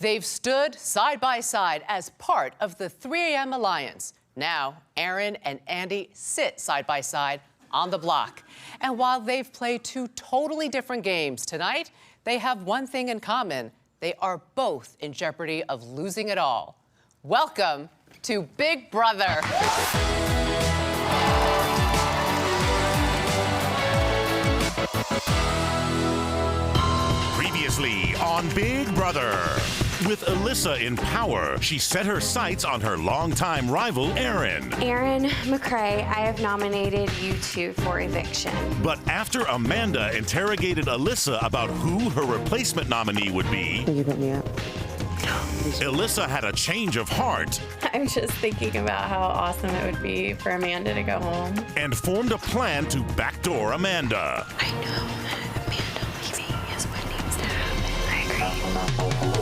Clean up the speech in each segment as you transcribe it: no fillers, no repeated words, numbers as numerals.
They've stood side by side as part of the 3 a.m. Alliance. Now, Aaron and Andy sit side by side on the block. And while they've played 2 totally different games tonight, they have one thing in common. They are both in jeopardy of losing it all. Welcome to Big Brother. Previously on Big Brother. With Alyssa in power, she set her sights on her longtime rival, Aaron. Aaron McCray, I have nominated you two for eviction. But after Amanda interrogated Alyssa about who her replacement nominee would be, Will you put me up? Alyssa had a change of heart I'm just thinking about how awesome it would be for Amanda to go home. and formed a plan to backdoor Amanda. I know Amanda leaving is what needs to happen. I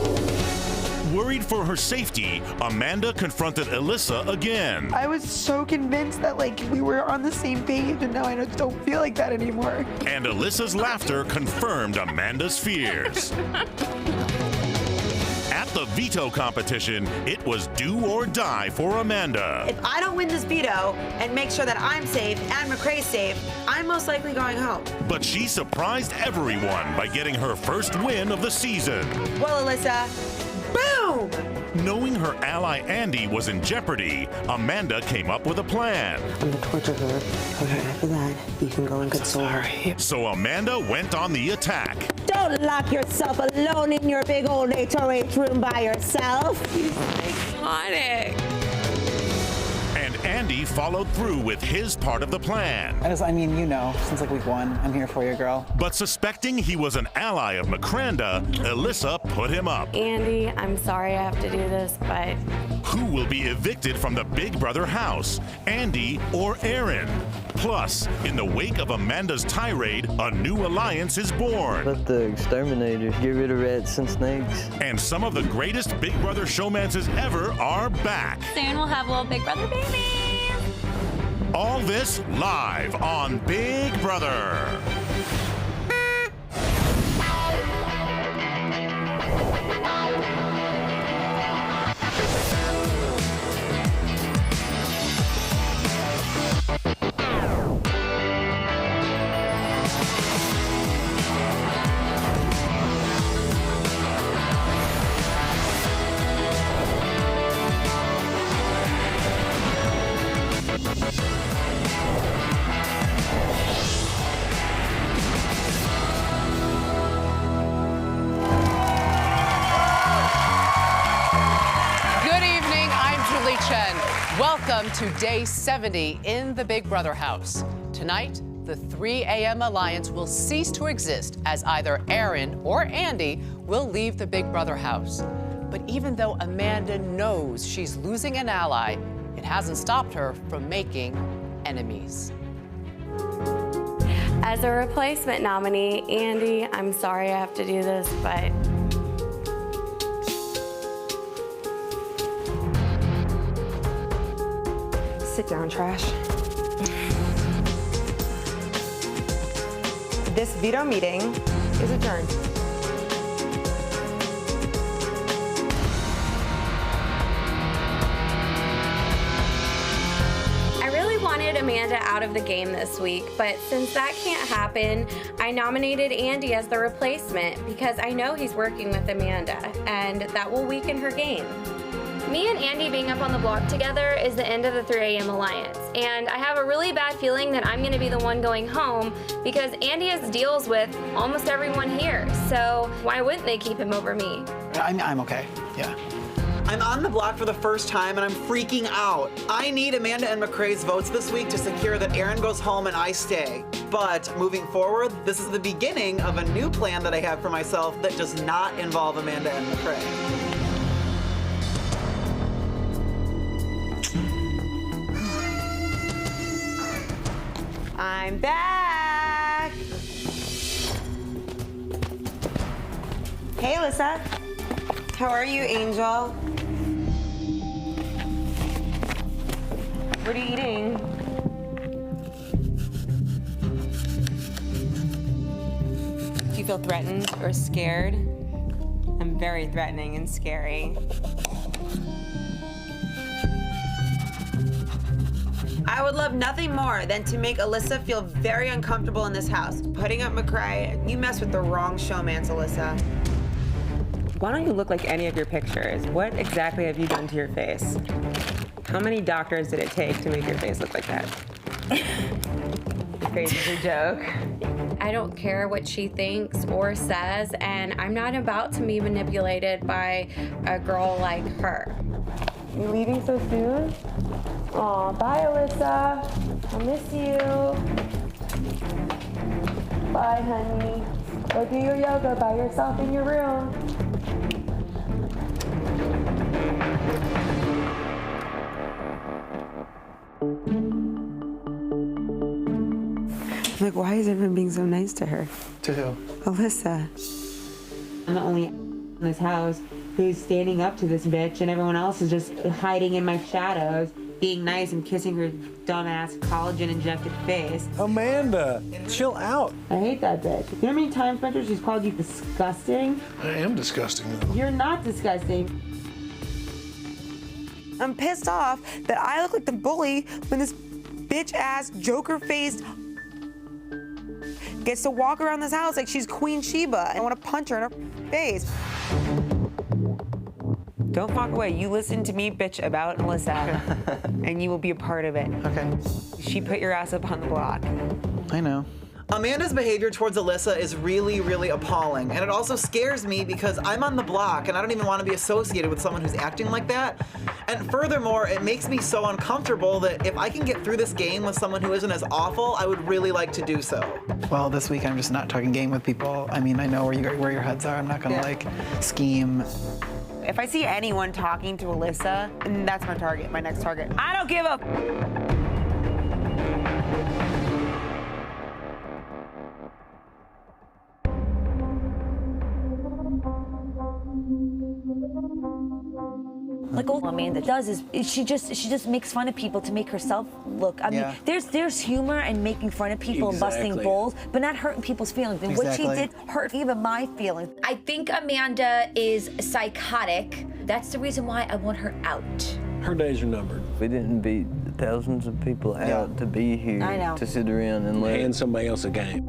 agree. Worried for her safety, Amanda confronted Alyssa again. I was so convinced that we were on the same page, and now I just don't feel like that anymore. And Alyssa's laughter confirmed Amanda's fears. At the veto competition, it was do or die for Amanda. If I don't win this veto and make sure that I'm safe and McCray's safe, I'm most likely going home. But she surprised everyone by getting her first win of the season. Well, Alyssa, boom! Knowing her ally Andy was in jeopardy, Amanda came up with a plan. I'm gonna torture her. Okay. After that, you can go and console her. So Amanda went on the attack. Don't lock yourself alone in your big old HOH room by yourself. Iconic. And Andy followed through with his part of the plan. Since week 1, I'm here for you, girl. But suspecting he was an ally of McCranda, Alyssa put him up. Andy, I'm sorry I have to do this, but Who will be evicted from the Big Brother house, Andy or Aaron? Plus, in the wake of Amanda's tirade, a new alliance is born. Let the exterminators get rid of rats and snakes. And some of the greatest Big Brother showmances ever are back. Soon we'll have little Big Brother babies. All this live on Big Brother. Welcome to day 70 in the Big Brother house. Tonight, the 3 a.m. Alliance will cease to exist as either Aaron or Andy will leave the Big Brother house. But even though Amanda knows she's losing an ally, it hasn't stopped her from making enemies. as a replacement nominee, Andy, I'm sorry I have to do this, but Sit down, trash. This veto meeting is adjourned. I really wanted Amanda out of the game this week, but since that can't happen, I nominated Andy as the replacement because I know he's working with Amanda, and that will weaken her game. Me and Andy being up on the block together is the end of the 3 a.m. Alliance, and I have a really bad feeling that I'm going to be the one going home because Andy has deals with almost everyone here, so why wouldn't they keep him over me? I'm okay, yeah. I'm on the block for the first time and I'm freaking out. I need Amanda and McCray's votes this week to secure that Aaron goes home and I stay. But moving forward, this is the beginning of a new plan that I have for myself that does not involve Amanda and McCray. I'm back. Hey, Alyssa. How are you, Angel? What are you eating? Do you feel threatened or scared? I'm very threatening and scary. I would love nothing more than to make Alyssa feel very uncomfortable in this house. Putting up McCrae, you mess with the wrong showmans, Alyssa. Why don't you look like any of your pictures? What exactly have you done to your face? How many doctors did it take to make your face look like that? Your face is a joke. I don't care what she thinks or says, and I'm not about to be manipulated by a girl like her. You leaving so soon? Aw, bye, Alyssa. I'll miss you. Bye, honey. Go do your yoga by yourself in your room. Like, why is everyone being so nice to her? To who? Alyssa. I'm the only in this house who's standing up to this bitch, and everyone else is just hiding in my shadows, being nice and kissing her dumbass collagen-injected face. Amanda, chill out. I hate that bitch. You know how many times, Spencer, she's called you disgusting? I am disgusting, though. You're not disgusting. I'm pissed off that I look like the bully when this bitch-ass, joker-faced gets to walk around this house like she's Queen Sheba. I want to punch her in her face. Don't walk away. You listen to me bitch about Alyssa, and you will be a part of it. Okay. She put your ass up on the block. I know. Amanda's behavior towards Alyssa is really, really appalling. And it also scares me because I'm on the block and I don't even want to be associated with someone who's acting like that. And furthermore, it makes me so uncomfortable that if I can get through this game with someone who isn't as awful, I would really like to do so. Well, this week I'm just not talking game with people. I mean, I know where your heads are. I'm not gonna like scheme. If I see anyone talking to Alyssa, that's my target, my next target. I don't give a Like all Amanda does is she just makes fun of people to make herself look. I mean, there's humor in making fun of people and busting balls, but not hurting people's feelings. And what she did hurt even my feelings. I think Amanda is psychotic. That's the reason why I want her out. Her days are numbered. We didn't beat thousands of people out to be here. I know. To sit around and let Hand somebody else a game.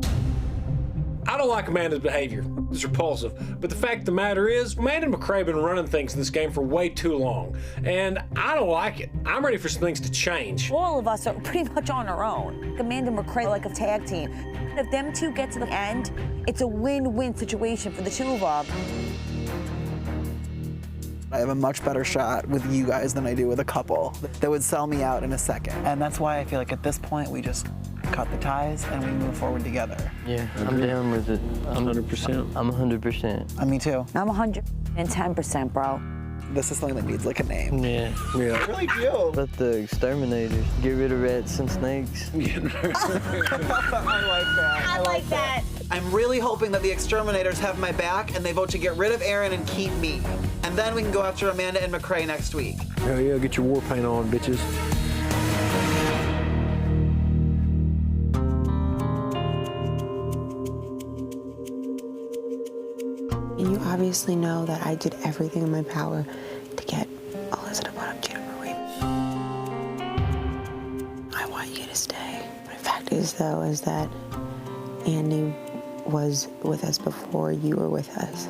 I don't like Amanda's behavior. It's repulsive. But the fact of the matter is, Amanda and McCrae have been running things in this game for way too long. And I don't like it. I'm ready for some things to change. All of us are pretty much on our own. Amanda and McCrae like a tag team. If them two get to the end, it's a win-win situation for the two of them. I have a much better shot with you guys than I do with a couple that would sell me out in a second. And that's why I feel like at this point we just cut the ties and we move forward together. Yeah, I'm down with it. I'm 100%. I'm 100%. Me too. I'm 110%, bro. This is something that needs like a name. Yeah. I really do. But the exterminators, get rid of rats and snakes. I like that. I like that. I'm really hoping that the exterminators have my back and they vote to get rid of Aaron and keep me. And then we can go after Amanda and McCrae next week. Hell yeah, get your war paint on, bitches. And you obviously know that I did everything in my power to get Alyssa to put up Jennifer Reed. I want you to stay. The fact is, though, is that Andy was with us before you were with us.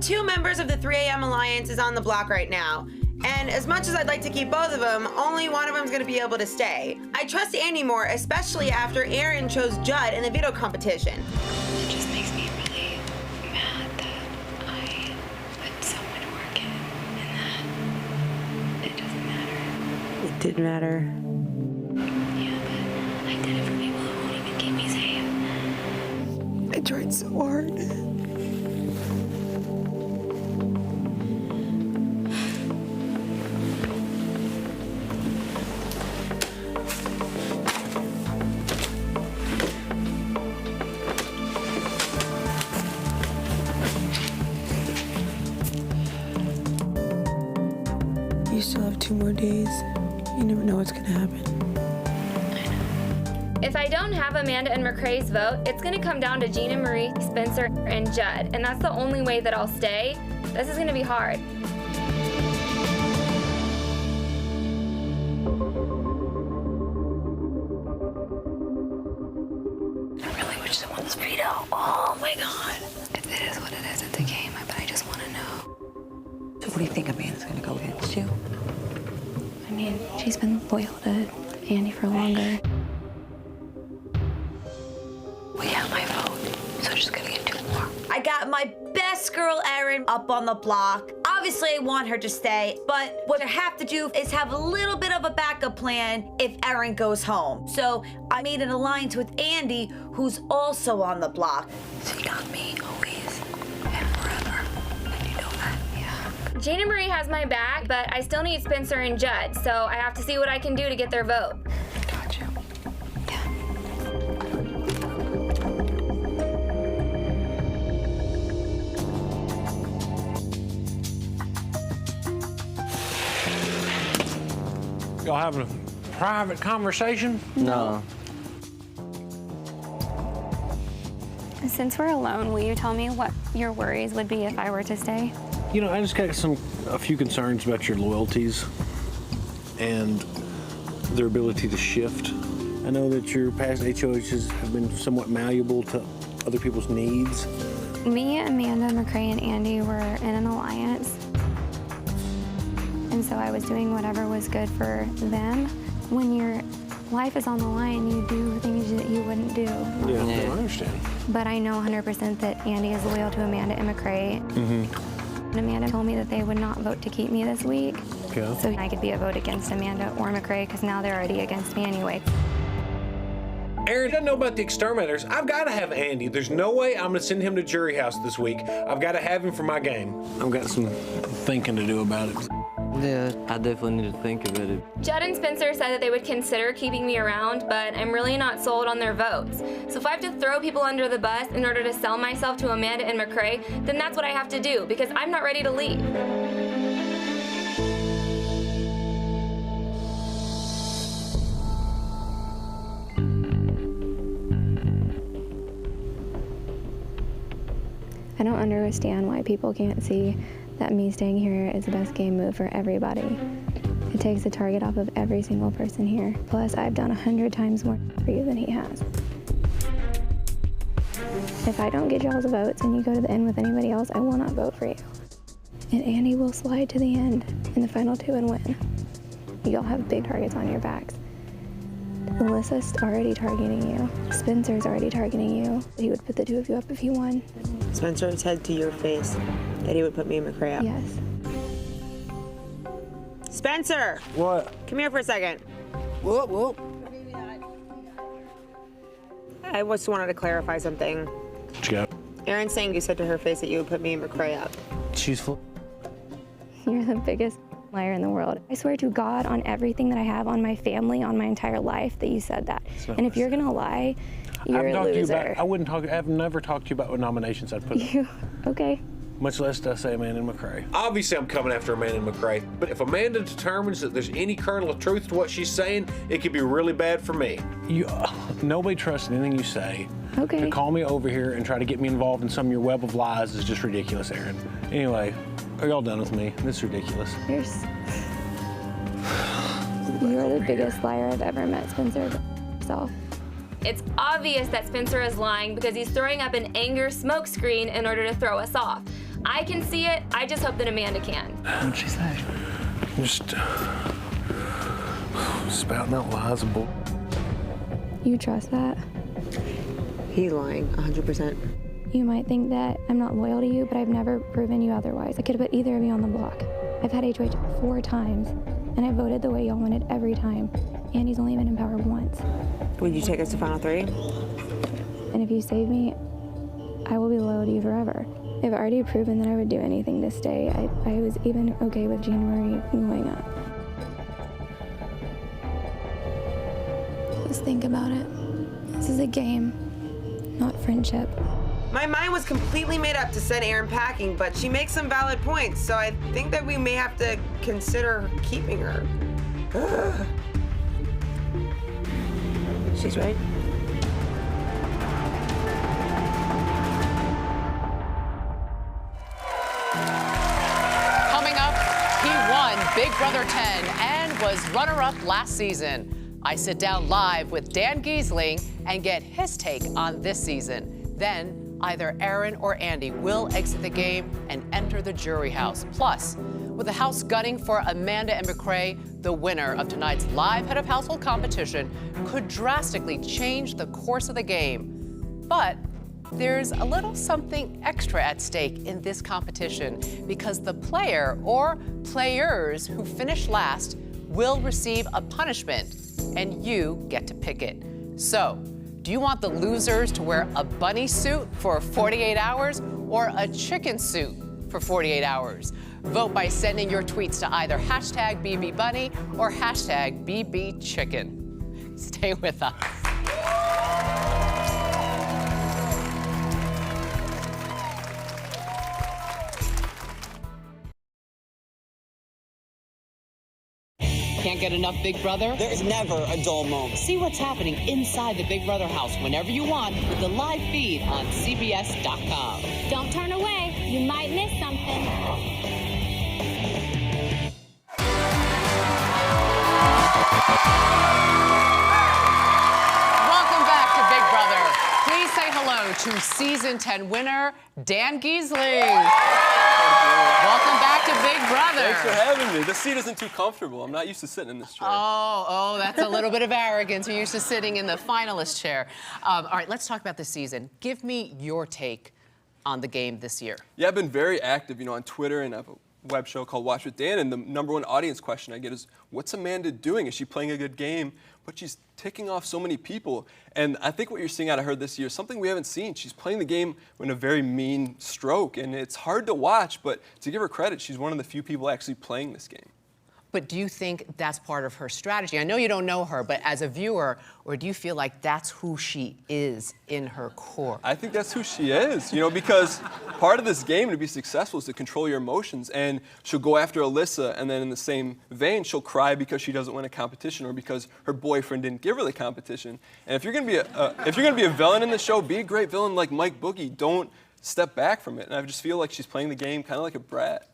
2 members of the 3 a.m. Alliance is on the block right now. And as much as I'd like to keep both of them, only one of them's gonna be able to stay. I trust Andy more, especially after Aaron chose Judd in the veto competition. It just makes me really mad that I put so much work in and that it doesn't matter. It did matter. Yeah, but I did it for people who won't even keep me safe. I tried so hard. You still have 2 more days. You never know what's gonna happen. If I don't have Amanda and McCrae's vote, it's gonna come down to Gina Marie, Spencer, and Judd, and that's the only way that I'll stay. This is gonna be hard. I really wish someone was Vito. Oh my God. If it is what it is, it's a game, but I just want to know. So what do you think Amanda's gonna go against you? I mean, she's been loyal to Andy for longer. We have my vote, so I'm just gonna get 2 more. I got my best girl, Erin, up on the block. Obviously, I want her to stay, but what I have to do is have a little bit of a backup plan if Erin goes home. So I made an alliance with Andy, who's also on the block. So you got me always and forever, and you know that, yeah. Gina Marie has my back, but I still need Spencer and Judd, so I have to see what I can do to get their vote. Gotcha. Y'all having a private conversation? No. Since we're alone, will you tell me what your worries would be if I were to stay? You know, I just got a few concerns about your loyalties and their ability to shift. I know that your past HOHs have been somewhat malleable to other people's needs. Me, Amanda, McCrae, and Andy were in an alliance. And so I was doing whatever was good for them. When your life is on the line, you do things that you wouldn't do. Yeah, I understand. But I know 100% that Andy is loyal to Amanda and McCrae. And Amanda told me that they would not vote to keep me this week. Okay. So I could be a vote against Amanda or McCrae because now they're already against me anyway. Aaron doesn't know about the exterminators. I've got to have Andy. There's no way I'm going to send him to jury house this week. I've got to have him for my game. I've got some thinking to do about it. Yeah, I definitely need to think about it. Judd and Spencer said that they would consider keeping me around, but I'm really not sold on their votes. So if I have to throw people under the bus in order to sell myself to Amanda and McCrae, then that's what I have to do because I'm not ready to leave. I don't understand why people can't see that me staying here is the best game move for everybody. It takes the target off of every single person here. Plus, I've done 100 times more for you than he has. If I don't get y'all's votes and you go to the end with anybody else, I will not vote for you. And Andy will slide to the end in the final 2 and win. Y'all have big targets on your backs. Melissa's already targeting you. Spencer's already targeting you. He would put the 2 of you up if you won. Spencer said to your face that he would put me and McCrae up. Yes. Spencer! What? Come here for a second. Whoop, whoop. I just wanted to clarify something. What you got? Aaron saying you said to her face that you would put me and McCrae up. She's full. You're the biggest liar in the world. I swear to God on everything that I have, on my family, on my entire life, that you said that. And if you're gonna lie, you're a loser. I've never talked to you about what nominations I'd put up. Okay. Much less to say Amanda and McCrae. Obviously, I'm coming after Amanda and McCrae, but if Amanda determines that there's any kernel of truth to what she's saying, it could be really bad for me. Nobody trusts anything you say. Okay. To call me over here and try to get me involved in some of your web of lies is just ridiculous, Aaron. Anyway, are y'all done with me? This is ridiculous. You're the biggest liar I've ever met, Spencer. Yourself. It's obvious that Spencer is lying because he's throwing up an anger smokescreen in order to throw us off. I can see it. I just hope that Amanda can. What'd she say? Just spouting out lies and bull. You trust that? He's lying, 100%. You might think that I'm not loyal to you, but I've never proven you otherwise. I could have put either of you on the block. I've had HOH 4 times, and I voted the way y'all wanted every time. Andy's only been in power once. Would you take us to final 3? And if you save me, I will be loyal to you forever. I've already proven that I would do anything to stay. I was even okay with Gina Marie going up. Just think about it. This is a game, not friendship. My mind was completely made up to send Aaron packing, but she makes some valid points, so I think that we may have to consider keeping her. Ugh. She's right. Coming up, he won Big Brother 10 and was runner-up last season. I sit down live with Dan Gheesling and get his take on this season. Then either Aaron or Andy will exit the game and enter the jury house. Plus, with the house gunning for Amanda and McCrae, the winner of tonight's live Head of Household competition could drastically change the course of the game. But there's a little something extra at stake in this competition because the player or players who finish last will receive a punishment, and you get to pick it. So, do you want the losers to wear a bunny suit for 48 hours or a chicken suit for 48 hours? Vote by sending your tweets to either hashtag BBBunny or hashtag BBChicken. Stay with us. Can't get enough Big Brother? There is never a dull moment. See what's happening inside the Big Brother house whenever you want with the live feed on CBS.com. Don't turn away. You might miss something. Welcome back to Big Brother. Please say hello to Season 10 winner, Dan Gheesling. Welcome back to Big Brother. Thanks for having me. The seat isn't too comfortable. I'm not used to sitting in this chair. Oh, that's a little bit of arrogance. You're used to sitting in the finalist chair. All right, let's talk about this season. Give me your take on the game this year. Yeah, I've been very active, on Twitter, and I have a web show called Watch with Dan, and the #1 audience question I get is, what's Amanda doing? Is she playing a good game? But she's ticking off so many people. And I think what you're seeing out of her this year is something we haven't seen. She's playing the game in a very mean stroke, and it's hard to watch, but to give her credit, she's one of the few people actually playing this game. But do you think that's part of her strategy? I know you don't know her, but as a viewer, or do you feel like that's who she is in her core? I think that's who she is, because part of this game to be successful is to control your emotions. And she'll go after Alyssa, and then in the same vein, she'll cry because she doesn't win a competition or because her boyfriend didn't give her the competition. And if you're gonna be a villain in the show, be a great villain like Mike Boogie. Don't step back from it. And I just feel like she's playing the game kind of like a brat.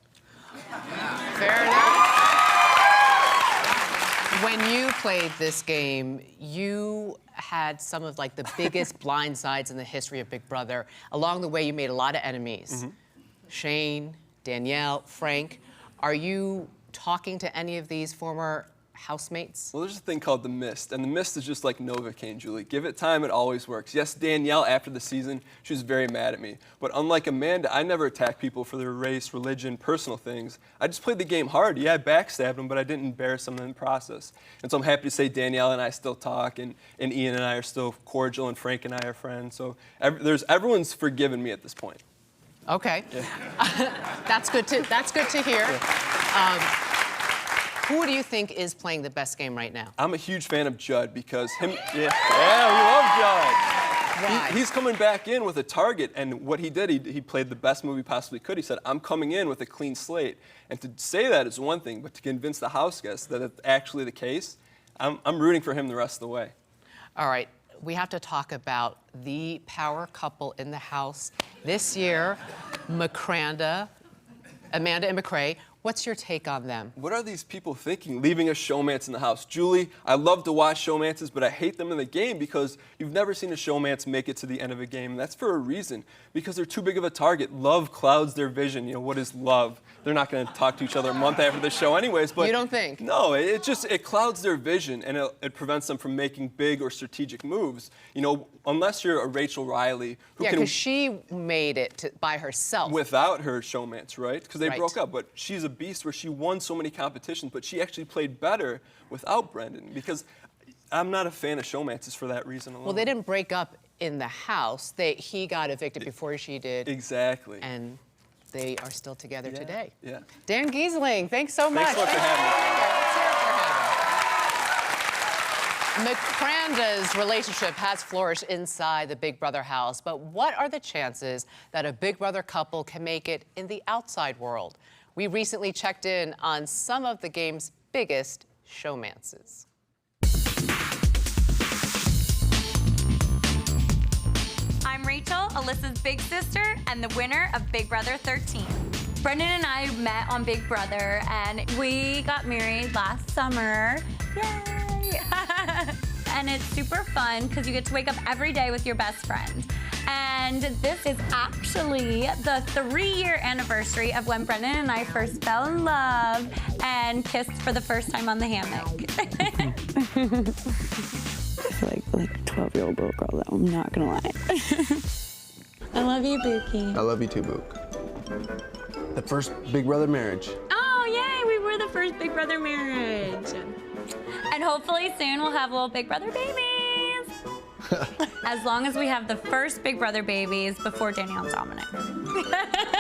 Fair enough. When you played this game, you had some of the biggest blind sides in the history of Big Brother. Along the way, you made a lot of enemies. Mm-hmm. Shane, Danielle, Frank. Are you talking to any of these former housemates? Well, there's a thing called the mist, and the mist is just like Novocaine, Julie. Give it time, it always works. Yes, Danielle, after the season, she was very mad at me. But unlike Amanda, I never attack people for their race, religion, personal things. I just played the game hard. Yeah, I backstabbed them, but I didn't embarrass them in the process. And so I'm happy to say Danielle and I still talk, and Ian and I are still cordial, and Frank and I are friends. So everyone's forgiven me at this point. Okay. Yeah. That's good to hear. Yeah. Who do you think is playing the best game right now? I'm a huge fan of Judd because we love Judd. Why? He's coming back in with a target, and what he did, he played the best move he possibly could. He said, I'm coming in with a clean slate. And to say that is one thing, but to convince the house guests that it's actually the case, I'm rooting for him the rest of the way. All right. We have to talk about the power couple in the house this year, Amanda and McCrae. What's your take on them? What are these people thinking, leaving a showmance in the house? Julie, I love to watch showmances, but I hate them in the game because you've never seen a showmance make it to the end of a game. And that's for a reason, because they're too big of a target. Love clouds their vision. What is love? They're not going to talk to each other a month after the show anyways. But you don't think? No, it clouds their vision, and it prevents them from making big or strategic moves. Unless you're a Rachel Riley, who because she made it by herself. Without her showmance, right? Because they Right. broke up, but she's a beast where she won so many competitions, but she actually played better without Brendan, because I'm not a fan of showmances for that reason alone. Well, they didn't break up in the house. He got evicted before she did. Exactly. And they are still together today. Yeah. Dan Gheesling, thanks so much. Thanks so much for having me. McCranda's relationship has flourished inside the Big Brother house, but what are the chances that a Big Brother couple can make it in the outside world? We recently checked in on some of the game's biggest showmances. Alyssa's big sister and the winner of Big Brother 13. Brendan and I met on Big Brother, and we got married last summer. Yay! And it's super fun because you get to wake up every day with your best friend. And this is actually the 3-year anniversary of when Brendan and I first fell in love and kissed for the first time on the hammock. I feel like a 12-year-old little girl, though. I'm not gonna lie. I love you, Bookie. I love you too, Book. The first Big Brother marriage. Oh, yay! We were the first Big Brother marriage. And hopefully soon we'll have little Big Brother babies. As long as we have the first Big Brother babies before Danielle and Dominic.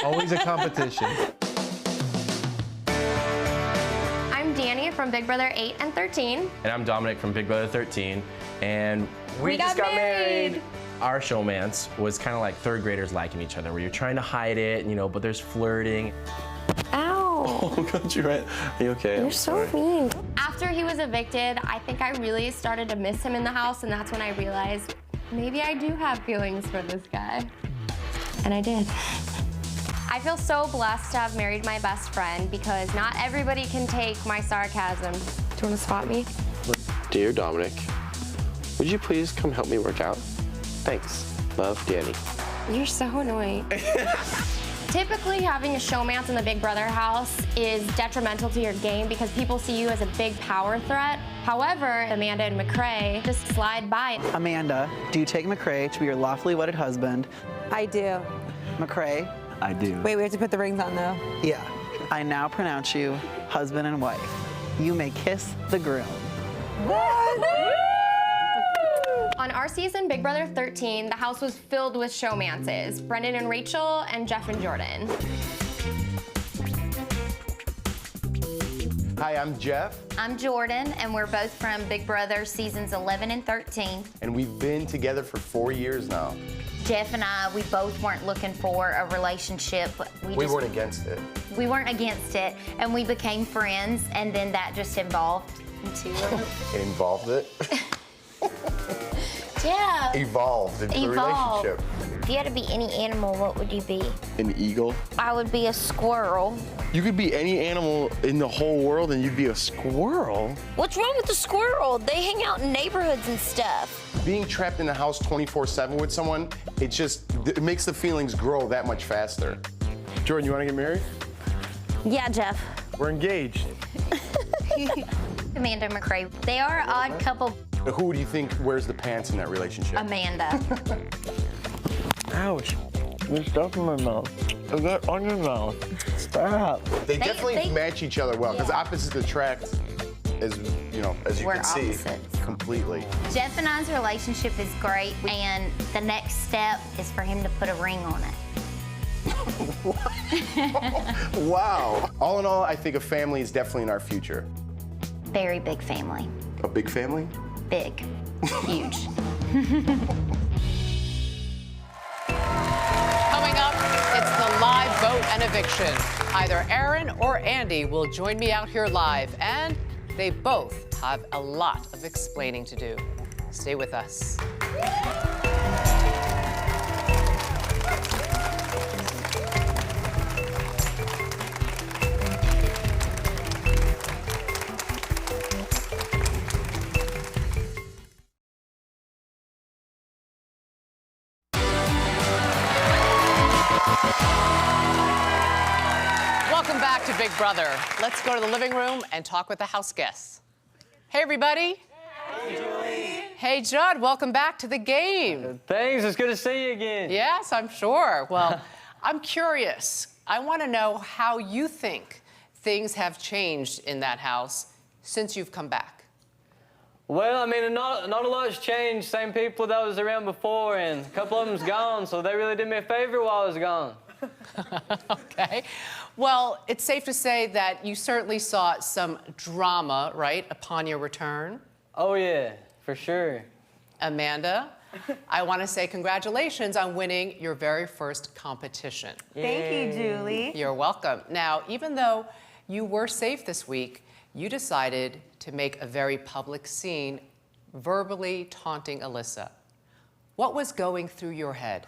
Always a competition. I'm Danny from Big Brother 8 and 13. And I'm Dominic from Big Brother 13. And we just got married. Our showmance was kind of like third graders liking each other, where you're trying to hide it, you know, but there's flirting. Ow! Oh, got you right. Are you okay? You're so mean. After he was evicted, I think I really started to miss him in the house, and that's when I realized maybe I do have feelings for this guy. And I did. I feel so blessed to have married my best friend because not everybody can take my sarcasm. Do you want to spot me? Dear Dominic, would you please come help me work out? Thanks. Love, Danny. You're so annoying. Typically, having a showmance in the Big Brother house is detrimental to your game because people see you as a big power threat. However, Amanda and McCrae just slide by. Amanda, do you take McCrae to be your lawfully wedded husband? I do. McCrae? I do. Wait, we have to put the rings on, though. Yeah. I now pronounce you husband and wife. You may kiss the groom. On our season, Big Brother 13, the house was filled with showmances. Brendan and Rachel, and Jeff and Jordan. Hi, I'm Jeff. I'm Jordan, and we're both from Big Brother seasons 11 and 13. And we've been together for 4 years now. Jeff and I, we both weren't looking for a relationship. We weren't against it. We weren't against it, and we became friends, and then that just evolved into It involved it. Yeah. Evolved into a relationship. If you had to be any animal, what would you be? An eagle. I would be a squirrel. You could be any animal in the whole world and you'd be a squirrel. What's wrong with the squirrel? They hang out in neighborhoods and stuff. Being trapped in the house 24/7 with someone, it makes the feelings grow that much faster. Jordan, you want to get married? Yeah, Jeff. We're engaged. Amanda and McCrae, they are an odd couple. Who do you think wears the pants in that relationship? Amanda. Ouch. There's stuff in my mouth. I got on your mouth. Stop. They definitely match each other well, because opposites attract, as you know, as you We're can see, opposites. completely. Jeff and I's relationship is great, and the next step is for him to put a ring on it. Wow. All in all, I think a family is definitely in our future. Very big family. A big family? Big. Huge. Coming up, it's the live vote and eviction. Either Aaron or Andy will join me out here live, and they both have a lot of explaining to do. Stay with us. Welcome back to Big Brother. Let's go to the living room and talk with the house guests. Hey, everybody. Hey, Julie. Hey, Judd. Welcome back to the game. Thanks. It's good to see you again. Yes, I'm sure. Well, I'm curious. I want to know how you think things have changed in that house since you've come back. Well, I mean, not a lot has changed. Same people that was around before, and a couple of them's gone, so they really did me a favor while I was gone. Okay. Well, it's safe to say that you certainly saw some drama, right, upon your return. Oh, yeah, for sure. Amanda, I want to say congratulations on winning your very first competition. Thank you, Julie. You're welcome. Now, even though you were safe this week, you decided to make a very public scene, verbally taunting Alyssa. What was going through your head?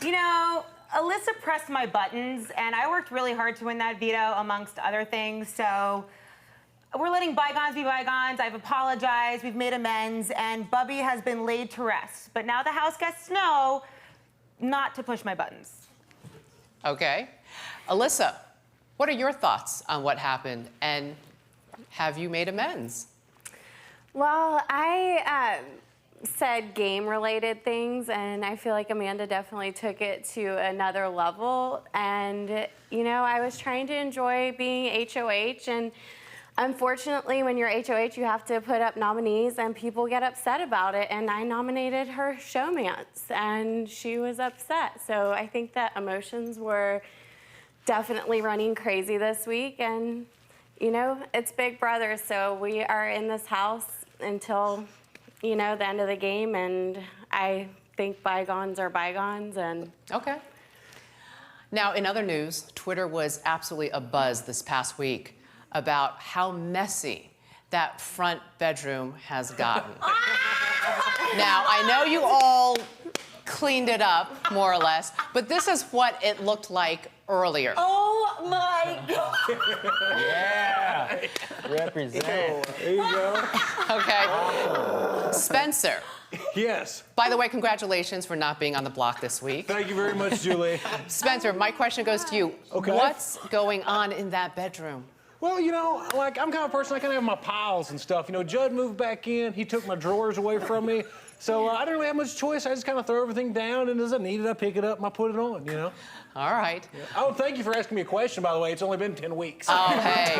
You know, Alyssa pressed my buttons, and I worked really hard to win that veto, amongst other things. So we're letting bygones be bygones. I've apologized. We've made amends, and Bubby has been laid to rest. But now the house guests know not to push my buttons. Okay. Alyssa, what are your thoughts on what happened, and have you made amends? Well, I said game-related things, and I feel like Amanda definitely took it to another level. And, you know, I was trying to enjoy being HOH, and unfortunately, when you're HOH, you have to put up nominees, and people get upset about it. And I nominated her showmance, and she was upset. So I think that emotions were definitely running crazy this week. And, you know, it's Big Brother, so we are in this house until, you know, the end of the game. And I think bygones are bygones. And okay. Now, in other news, Twitter was absolutely abuzz this past week about how messy that front bedroom has gotten. Now, I know you all cleaned it up, more or less, but this is what it looked like earlier. Oh my God. Yeah. Represent. There you go. Okay. Spencer. Yes. By the way, congratulations for not being on the block this week. Thank you very much, Julie. Spencer, my question goes to you. Okay. What's going on in that bedroom? Well, you know, like, I'm kind of a person, I kind of have my piles and stuff. You know, Judd moved back in. He took my drawers away from me. So I didn't really have much choice. I just kind of throw everything down, and as I need it, I pick it up and I put it on, you know? All right. Yeah. Oh, thank you for asking me a question, by the way. It's only been 10 weeks. Oh, hey.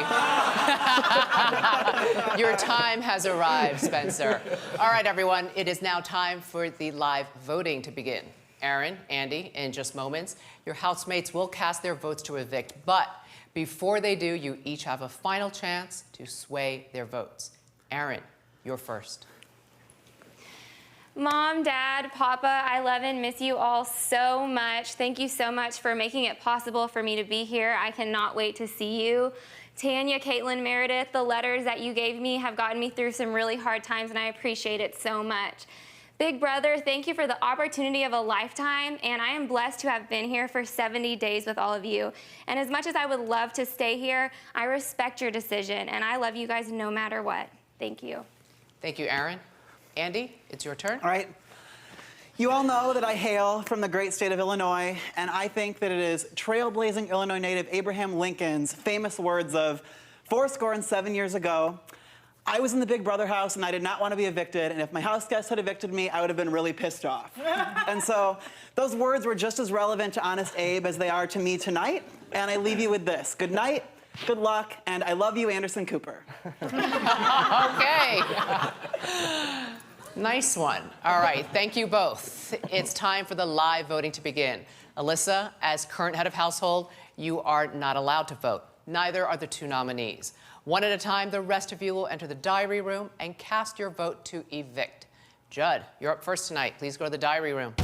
Your time has arrived, Spencer. All right, everyone. It is now time for the live voting to begin. Aaron, Andy, in just moments, your housemates will cast their votes to evict, but before they do, you each have a final chance to sway their votes. Aaron, you're first. Mom, Dad, Papa, I love and miss you all so much. Thank you so much for making it possible for me to be here. I cannot wait to see you. Tanya, Caitlin, Meredith, the letters that you gave me have gotten me through some really hard times, and I appreciate it so much. Big Brother, thank you for the opportunity of a lifetime, and I am blessed to have been here for 70 days with all of you. And as much as I would love to stay here, I respect your decision, and I love you guys no matter what. Thank you. Thank you, Aaron. Andy, it's your turn. All right. You all know that I hail from the great state of Illinois, and I think that it is trailblazing Illinois native Abraham Lincoln's famous words of 77 years ago, I was in the Big Brother house and I did not want to be evicted, and if my house guests had evicted me, I would have been really pissed off. And so those words were just as relevant to Honest Abe as they are to me tonight, and I leave you with this. Good night, good luck, and I love you, Anderson Cooper. Okay. Nice one. All right, thank you both. It's time for the live voting to begin. Alyssa, as current head of household, you are not allowed to vote. Neither are the two nominees. One at a time, the rest of you will enter the diary room and cast your vote to evict. Judd, you're up first tonight. Please go to the diary room.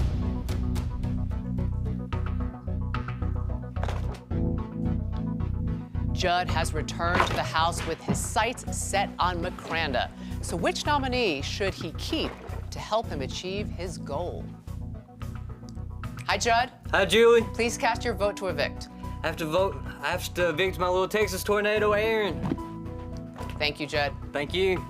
Judd has returned to the house with his sights set on Makranda. So which nominee should he keep to help him achieve his goal? Hi, Judd. Hi, Julie. Please cast your vote to evict. I have to evict my little Texas tornado, Aaron. Thank you, Judd. Thank you.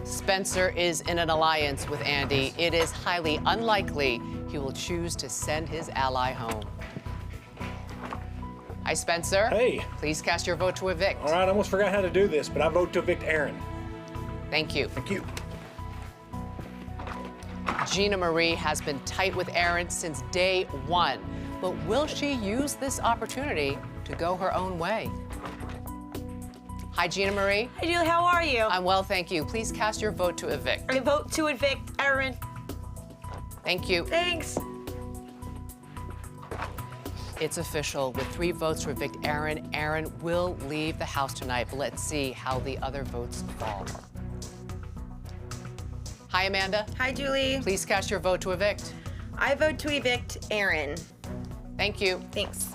Spencer is in an alliance with Andy. It is highly unlikely he will choose to send his ally home. Hi, Spencer. Hey. Please cast your vote to evict. All right, I almost forgot how to do this, but I vote to evict Aaron. Thank you. Thank you. Gina Marie has been tight with Aaron since day one, but will she use this opportunity to go her own way? Hi, Gina Marie. Hi, Julie, how are you? I'm well, thank you. Please cast your vote to evict. I vote to evict Aaron. Thank you. Thanks. It's official. With 3 votes to evict Aaron, Aaron will leave the house tonight, but let's see how the other votes fall. Hi, Amanda. Hi, Julie. Please cast your vote to evict. I vote to evict Aaron. Thank you. Thanks.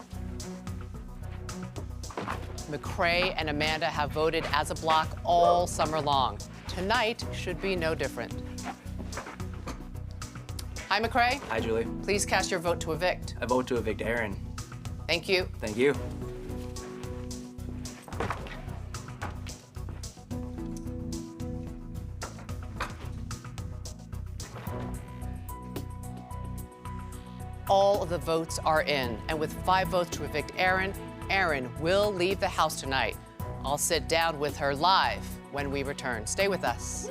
McCrae and Amanda have voted as a block all summer long. Tonight should be no different. Hi, McCray. Hi, Julie. Please cast your vote to evict. I vote to evict Aaron. Thank you. Thank you. All of the votes are in, and with 5 votes to evict Aaron, Aaron will leave the house tonight. I'll sit down with her live when we return. Stay with us.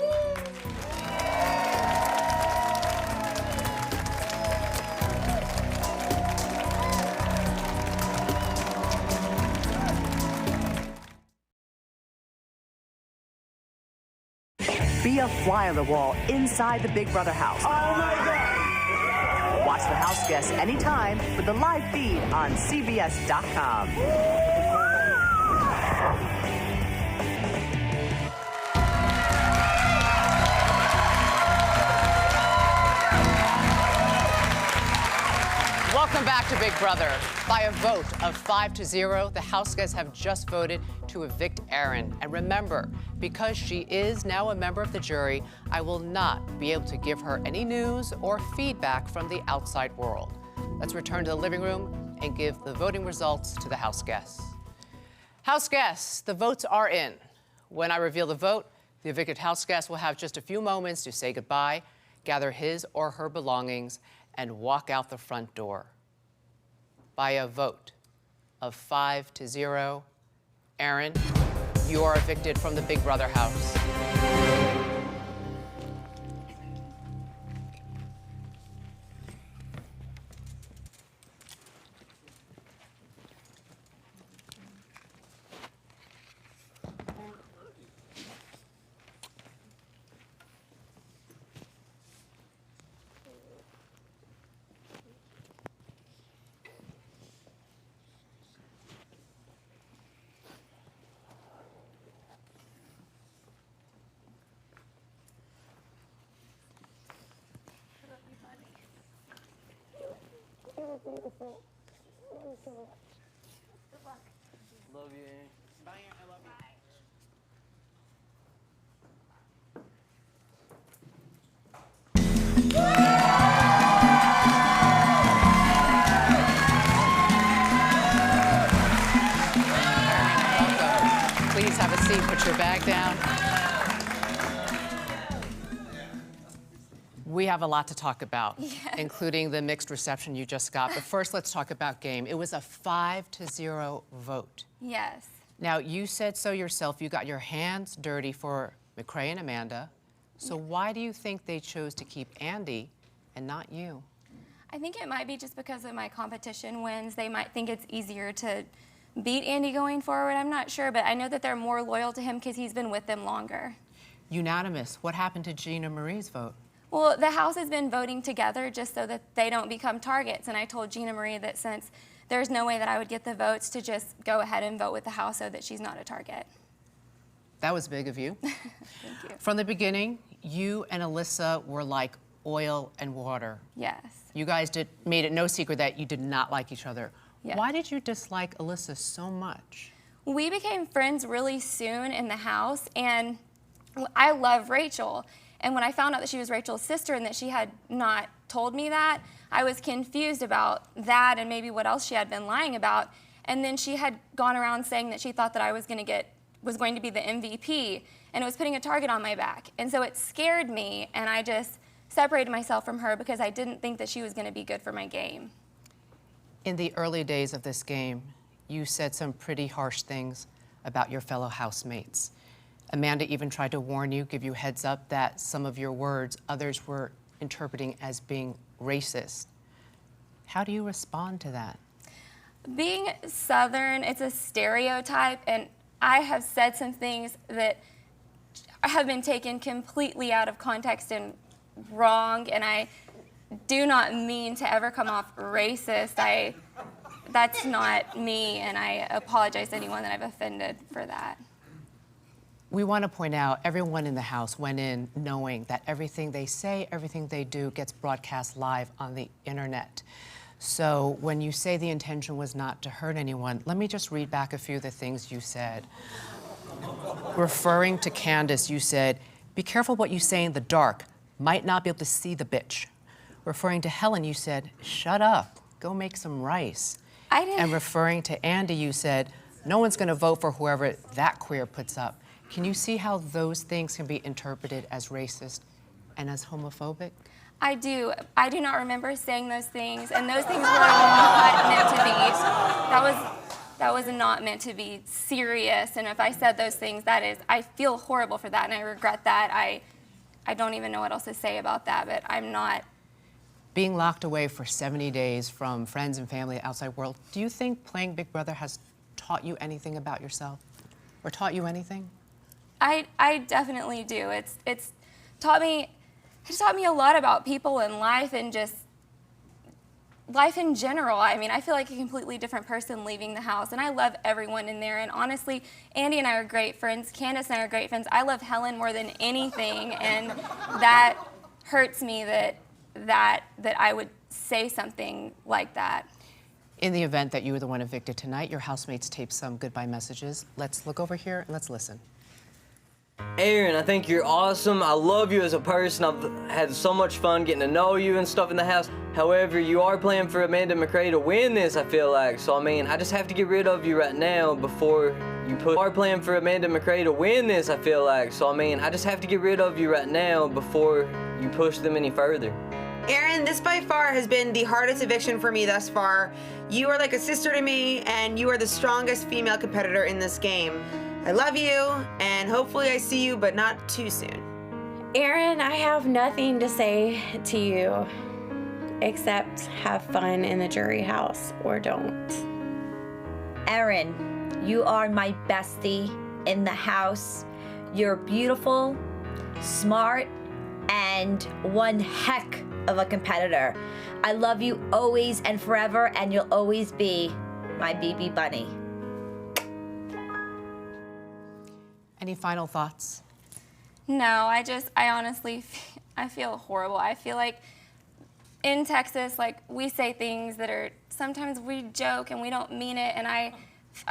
Be a fly on the wall inside the Big Brother house. Oh my God! Watch The House Guests anytime with the live feed on CBS.com. Welcome back to Big Brother. By a vote of 5-0, the house guests have just voted to evict Aaron. And remember, because she is now a member of the jury, I will not be able to give her any news or feedback from the outside world. Let's return to the living room and give the voting results to the house guests. House guests, the votes are in. When I reveal the vote, the evicted house guest will have just a few moments to say goodbye, gather his or her belongings, and walk out the front door. By a vote of 5-0, Aaron, you are evicted from the Big Brother house. Love you. Bye, I love you. Please have a seat, put your bag down. We have a lot to talk about, including the mixed reception you just got. But first, let's talk about game. It was a 5-0 vote. Yes. Now, you said so yourself. You got your hands dirty for McCray and Amanda. So why do you think they chose to keep Andy and not you? I think it might be just because of my competition wins. They might think it's easier to beat Andy going forward. I'm not sure, but I know that they're more loyal to him because he's been with them longer. Unanimous. What happened to Gina Marie's vote? Well, the house has been voting together just so that they don't become targets. And I told Gina Marie that since there's no way that I would get the votes, to just go ahead and vote with the house so that she's not a target. That was big of you. Thank you. From the beginning, you and Alyssa were like oil and water. Yes. You guys made it no secret that you did not like each other. Yes. Why did you dislike Alyssa so much? We became friends really soon in the house, and I love Rachel. And when I found out that she was Rachel's sister and that she had not told me that, I was confused about that and maybe what else she had been lying about. And then she had gone around saying that she thought that I was going to be the MVP, and it was putting a target on my back. And so it scared me, and I just separated myself from her because I didn't think that she was going to be good for my game. In the early days of this game, you said some pretty harsh things about your fellow housemates. Amanda even tried to warn you, give you heads up that some of your words others were interpreting as being racist. How do you respond to that? Being Southern, it's a stereotype, and I have said some things that have been taken completely out of context and wrong, and I do not mean to ever come off racist. That's not me, and I apologize to anyone that I've offended for that. We want to point out everyone in the house went in knowing that everything they say, everything they do gets broadcast live on the internet. So when you say the intention was not to hurt anyone, let me just read back a few of the things you said. Referring to Candace, you said, "Be careful what you say in the dark. Might not be able to see the bitch." Referring to Helen, you said, shut up, go make some rice. I didn't. And referring to Andy, you said, no one's going to vote for whoever that queer puts up. Can you see how those things can be interpreted as racist and as homophobic? I do. I do not remember saying those things, and those things were not meant to be. That was not meant to be serious. And if I said those things, I feel horrible for that, and I regret that. I don't even know what else to say about that, but I'm not. Being locked away for 70 days from friends and family outside world, do you think playing Big Brother has taught you anything about yourself, or taught you anything? I definitely do. It's taught me a lot about people and life and just life in general. I mean, I feel like a completely different person leaving the house, and I love everyone in there. And honestly, Andy and I are great friends. Candace and I are great friends. I love Helen more than anything, and that hurts me that I would say something like that. In the event that you were the one evicted tonight, your housemates taped some goodbye messages. Let's look over here and let's listen. Aaron, I think you're awesome. I love you as a person. I've had so much fun getting to know you and stuff in the house. However, you are playing for Amanda McRae to win this, I feel like. So, I mean, I just have to get rid of you right now before you push. You are playing for Amanda McRae to win this, I feel like. So, I mean, I just have to get rid of you right now before you push them any further. Aaron, this by far has been the hardest eviction for me thus far. You are like a sister to me, and you are the strongest female competitor in this game. I love you, and hopefully I see you, but not too soon. Aaron, I have nothing to say to you except have fun in the jury house or don't. Aaron, you are my bestie in the house. You're beautiful, smart, and one heck of a competitor. I love you always and forever, and you'll always be my BB bunny. Any final thoughts? No, I honestly, I feel horrible. I feel like in Texas, like, we say things that are, sometimes we joke and we don't mean it, and I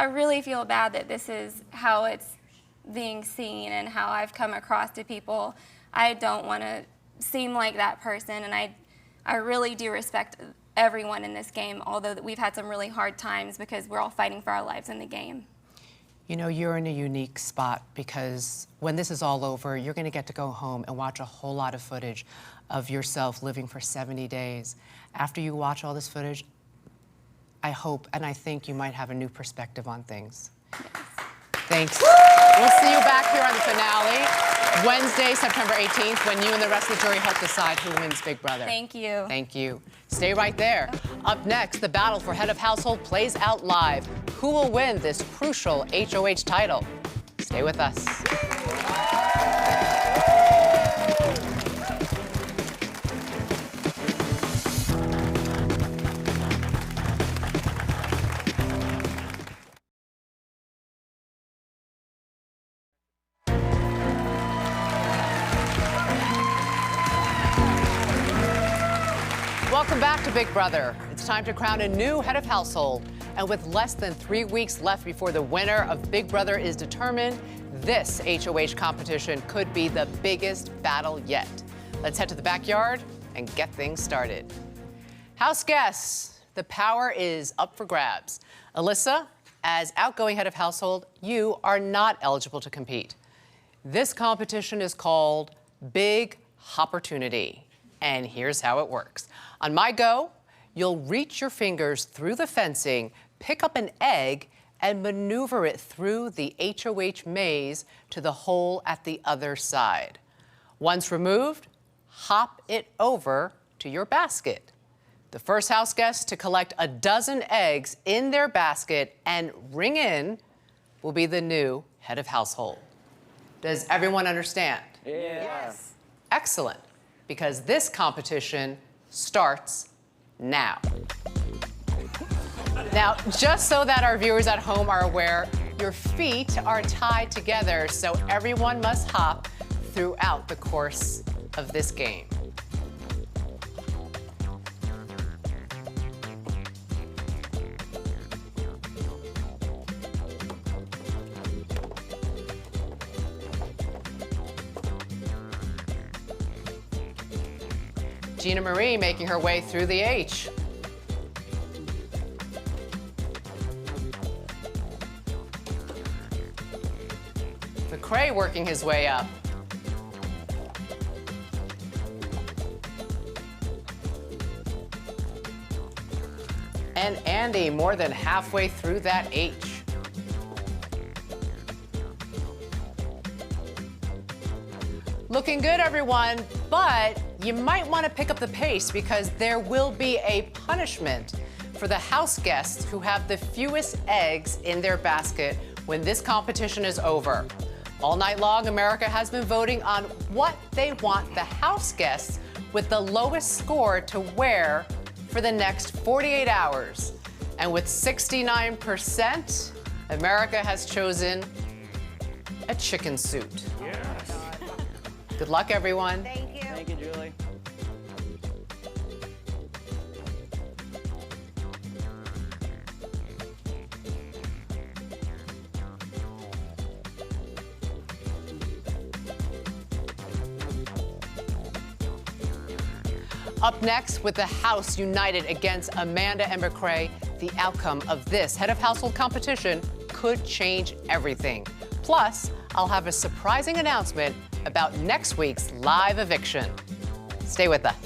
really feel bad that this is how it's being seen and how I've come across to people. I don't want to seem like that person, and I really do respect everyone in this game, although we've had some really hard times because we're all fighting for our lives in the game. You know, you're in a unique spot because when this is all over, you're going to get to go home and watch a whole lot of footage of yourself living for 70 days. After you watch all this footage, I hope and I think you might have a new perspective on things. Yes. Thanks. We'll see you back here on the finale, Wednesday, September 18th, when you and the rest of the jury help decide who wins Big Brother. Thank you. Thank you. Stay right there. Up next, the battle for head of household plays out live. Who will win this crucial HOH title? Stay with us. Welcome back to Big Brother. It's time to crown a new head of household. And with less than 3 weeks left before the winner of Big Brother is determined, this HOH competition could be the biggest battle yet. Let's head to the backyard and get things started. House guests, the power is up for grabs. Alyssa, as outgoing head of household, you are not eligible to compete. This competition is called Big Hopportunity. And here's how it works. On my go, you'll reach your fingers through the fencing, pick up an egg, and maneuver it through the HOH maze to the hole at the other side. Once removed, hop it over to your basket. The first house guest to collect a dozen eggs in their basket and ring in will be the new head of household. Does everyone understand? Yes. Excellent, because this competition starts now. Now, just so that our viewers at home are aware, your feet are tied together, so everyone must hop throughout the course of this game. Gina Marie making her way through the H. McCrae working his way up. And Andy more than halfway through that H. Looking good, everyone, but you might want to pick up the pace because there will be a punishment for the house guests who have the fewest eggs in their basket when this competition is over. All night long, America has been voting on what they want the house guests with the lowest score to wear for the next 48 hours. And with 69%, America has chosen a chicken suit. Good luck, everyone. Thank you. Thank you, Julie. Up next, with the House united against Amanda and McCrae, the outcome of this head of household competition could change everything. Plus, I'll have a surprising announcement about next week's live eviction. Stay with us.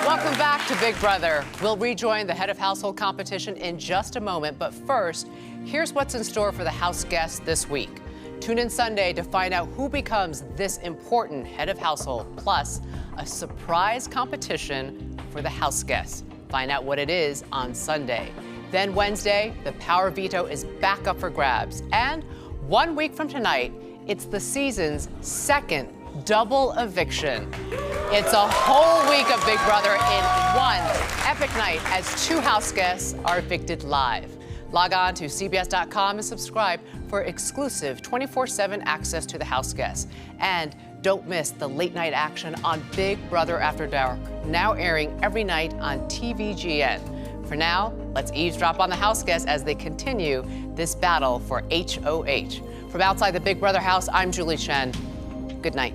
Welcome back to Big Brother. We'll rejoin the head of household competition in just a moment, but first, here's what's in store for the house guests this week. Tune in Sunday to find out who becomes this important head of household, plus a surprise competition for the house guests. Find out what it is on Sunday. Then Wednesday, the power veto is back up for grabs. And 1 week from tonight, it's the season's second double eviction. It's a whole week of Big Brother in one epic night as 2 house guests are evicted live. Log on to CBS.com and subscribe for exclusive 24/7 access to the house guests. And don't miss the late night action on Big Brother After Dark, now airing every night on TVGN. For now, let's eavesdrop on the house guests as they continue this battle for HOH. From outside the Big Brother house, I'm Julie Chen. Good night.